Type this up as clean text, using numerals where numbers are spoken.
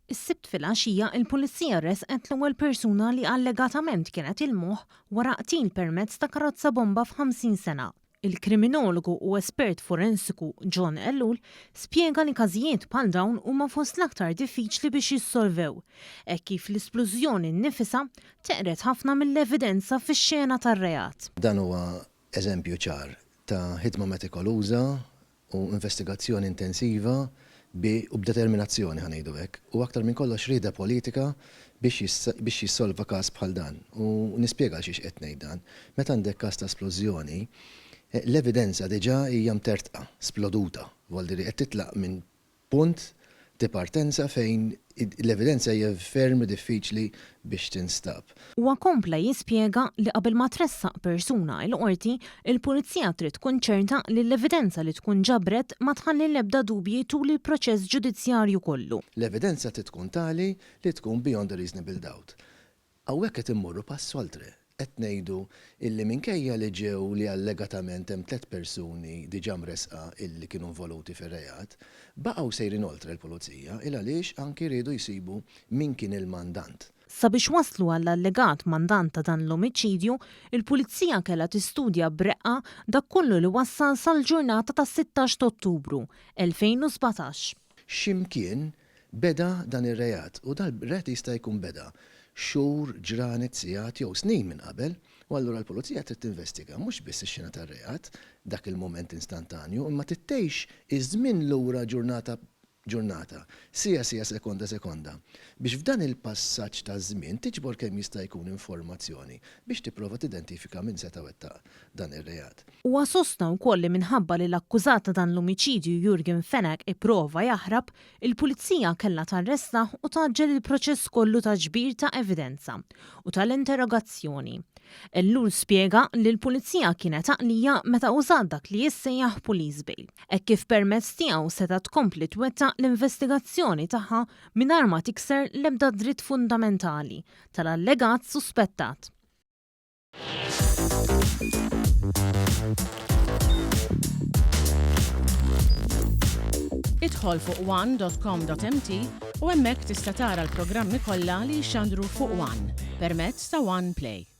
Is-sibt fil-għaxija il-pulizija resqet l-ewwel persuna li allegatament kienet il-moħħ wara qtil permezz ta' karozza bomba f'50 sena. Il-kriminologu u espert forensiku John Ellul spjega li każijiet bħal dawn huma fost l-aktar diffiċli biex jissolvew, hekk kif l-isplużjoni nnifisha teqret ħafna mill-evidenza fix-xena tar-reat. Dan huwa eżempju ċar ta' ħidma metikoluża u investigazzjoni intensiva u b'determinazzjoni ħanejdu hekk. U aktar minn kollox rieda politika biex jissolva każ bħal dan. U nispjega xiex qed ngħid dan. Meta għandek każ ta' esplużjoni, l-evidenza diġà hija mtertqa, sploduta. Vuol dire qed titlaq minn punt ta' partenza fejn l-evidenza hija ferm diffiċli biex tinstab. Huwa kompla jispjega li qabel ma tressaq persuna l-qorti, il-pulizija trid tkun ċerta li l-evidenza li tkun ġabret ma tħalli l-ebda dubji tul il-proċess ġudizzjarju kollu. L-evidenza trid tkun tali li tkun beyond a reasonable doubt. Hawnhekk qed immorru pass oltre. Qed ngħidu illi minkejja li ġew li allegatament hemm 3 persuni diġà mresqa illi kienu involuti fir-reat, baqgħu sejrin oltre l-pulizija il għaliex anki jridu jsibu min kien il-mandant. Sabiex waslu għall-allegat mandant ta' dan l-omiċidju, il-pulizija kellha tistudja b'reqqa dak kollu li wassal sal-ġurnata ta' 16 Ottubru 2017. X'imkien beda dan ir-reat u dal-reat jista' jkun beda xhur, ġranet, sigħat jew snin minn qabel, u allura l-pulizija trid tinvestiga mhux biss ix-xena tar-reat dak il-mument instantanju, imma tittejx iż-żmien lura ġurnata, sija, sekonda, biex f'dan il-passaġġ ta' żmien tiġbor kemm jista' jkun informazzjoni biex tipprova tidentifika min seta' wettaq dan ir-reat. Huwa sostna wkoll li minħabba li l-akkużat ta' dan l-omiċidju Jurgen Fenek ipprova jaħrab, il-pulizija kellha tarresta u taġġel il-proċess kollu ta' ġbir ta' evidenza u tal-interrogazzjoni. Ellul spjega li l-pulizija kienet għaqlija meta użat dak li jissejjaħ police bail. Hekk kif permezz tiegħu seta' tkompli twettaq l-investigazzjoni tagħha mingħajr ma tikser l-ebda dritt fundamentali tal-allegat suspettat. Idħol fuq one.com.mt u hemmhekk tista' tara l-programmi kollha li jxandru fuq One permezz ta' One Play.